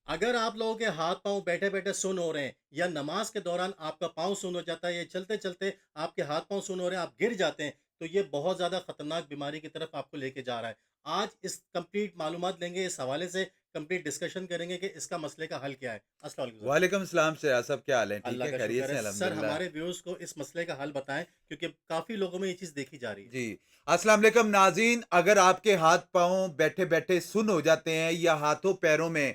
اگر آپ لوگوں کے ہاتھ پاؤں بیٹھے بیٹھے سن ہو رہے ہیں، یا نماز کے دوران آپ کا پاؤں سن ہو جاتا ہے، یا چلتے چلتے آپ کے ہاتھ پاؤں سن ہو رہے ہیں، آپ گر جاتے ہیں، تو یہ بہت زیادہ خطرناک بیماری کی طرف آپ کو لے کے جا رہا ہے۔ آج اس کمپلیٹ معلومات لیں گے، اس حوالے سے کمپلیٹ ڈسکشن کریں گے کہ اس کا مسئلے کا حل کیا ہے۔ السلام علیکم سر۔ وعلیکم السلام شہزاد صاحب، کیا حال ہے؟ اللہ ٹھیک ہے، کا خیریت شکر ہے سے سر، الحمدللہ۔ ہمارے ویوز کو اس مسئلے کا حل بتائیں، کیونکہ کافی لوگوں میں یہ چیز دیکھی جا رہی ہے۔ جی السلام علیکم ناظرین، اگر آپ کے ہاتھ پاؤں بیٹھے بیٹھے سن ہو جاتے ہیں یا ہاتھوں پیروں میں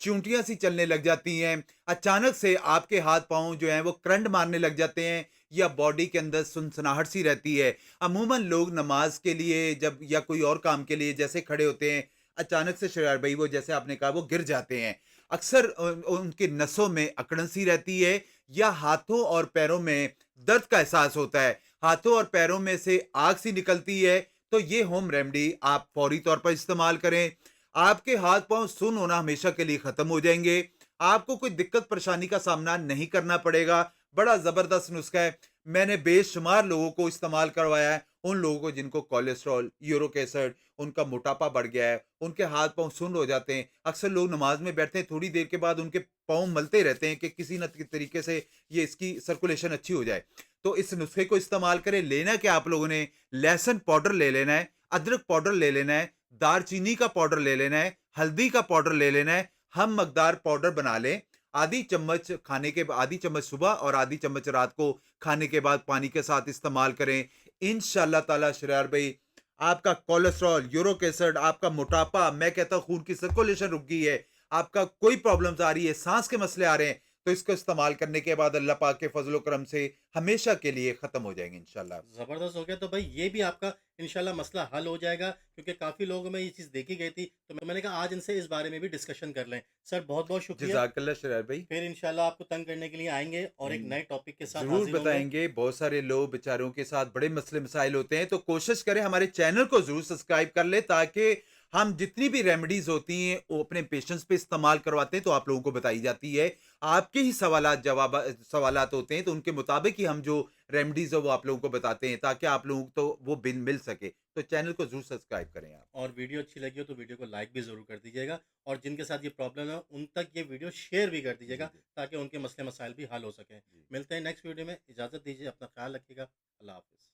چونٹیاں سی چلنے لگ جاتی ہیں، اچانک سے آپ کے ہاتھ پاؤں جو ہیں وہ کرنٹ مارنے لگ جاتے ہیں، یا باڈی کے اندر سنسناہٹ سی رہتی ہے، عموماً لوگ نماز کے لیے جب یا کوئی اور کام کے لیے جیسے کھڑے ہوتے ہیں، اچانک سے شرار بھائی وہ جیسے آپ نے کہا وہ گر جاتے ہیں، اکثر ان کی نسوں میں اکڑن سی رہتی ہے، یا ہاتھوں اور پیروں میں درد کا احساس ہوتا ہے، ہاتھوں اور پیروں میں سے آگ سی نکلتی ہے، تو یہ ہوم ریمیڈی آپ فوری طور پر استعمال کریں۔ آپ کے ہاتھ پاؤں سن ہونا ہمیشہ کے لیے ختم ہو جائیں گے، آپ کو کوئی دقت پریشانی کا سامنا نہیں کرنا پڑے گا۔ بڑا زبردست نسخہ ہے، میں نے بے شمار لوگوں کو استعمال کروایا ہے، ان لوگوں کو جن کو کولیسٹرول، یورک ایسڈ، ان کا موٹاپا بڑھ گیا ہے، ان کے ہاتھ پاؤں سن ہو جاتے ہیں، اکثر لوگ نماز میں بیٹھتے ہیں تھوڑی دیر کے بعد ان کے پاؤں ملتے رہتے ہیں کہ کسی نہ طریقے سے یہ اس کی سرکولیشن اچھی ہو جائے، تو اس نسخے کو استعمال کریں۔ لینا کہ آپ لوگوں نے لہسن پاؤڈر لے لینا ہے، ادرک پاؤڈر لے لینا ہے، دار چینی کا پاؤڈر لے لینا ہے، ہلدی کا پاؤڈر لے لینا ہے، ہم مقدار پاؤڈر بنا لیں، آدھی چمچ کھانے کے آدھی چمچ صبح اور آدھی چمچ رات کو کھانے کے بعد پانی کے ساتھ استعمال کریں۔ انشاءاللہ تعالی شرار بھائی آپ کا کولیسٹرول، یورک ایسڈ، آپ کا موٹاپا، میں کہتا ہوں خون کی سرکولیشن رک گئی ہے، آپ کا کوئی پرابلمز آ رہی ہے، سانس کے مسئلے آ رہے ہیں، تو اس کو استعمال کرنے کے بعد اللہ پاک کے فضل و کرم سے ہمیشہ کے لیے ختم ہو جائیں گے انشاءاللہ۔ زبردست ہو گیا، تو بھائی یہ بھی آپ کا انشاءاللہ مسئلہ حل ہو جائے گا، کیونکہ کافی لوگوں میں یہ چیز دیکھی گئی تھی، تو میں نے کہا آج ان سے اس بارے میں بھی ڈسکشن کر لیں۔ سر بہت بہت شکریہ، جزاک اللہ شرار بھائی۔ پھر انشاءاللہ آپ کو تنگ کرنے کے لیے آئیں گے اور ایک نئے ٹاپک کے ساتھ ضرور حاضر ہوں گے۔ بتائیں گے، بہت سارے لوگ بیچاروں کے ساتھ بڑے مسئلے مسائل ہوتے ہیں، تو کوشش کریں ہمارے چینل کو ضرور سبسکرائب کر لیں، تاکہ ہم جتنی بھی ریمیڈیز ہوتی ہیں وہ اپنے پیشنٹس پہ استعمال کرواتے ہیں تو آپ لوگوں کو بتائی جاتی ہے، آپ کے ہی سوالات ہوتے ہیں تو ان کے مطابق ہی ہم جو ریمیڈیز ہے وہ آپ لوگوں کو بتاتے ہیں، تاکہ آپ لوگوں کو تو وہ بن مل سکے، تو چینل کو ضرور سبسکرائب کریں آپ۔ اور ویڈیو اچھی لگی ہو تو ویڈیو کو لائک بھی ضرور کر دیجیے گا، اور جن کے ساتھ یہ پرابلم ہے ان تک یہ ویڈیو شیئر بھی کر دیجیے جی گا، جی تاکہ ان کے مسئلے مسائل بھی حل ہو سکیں۔ جی۔ ملتے ہیں نیکسٹ ویڈیو میں، اجازت دیجیے، اپنا خیال رکھیے گا۔ اللہ حافظ۔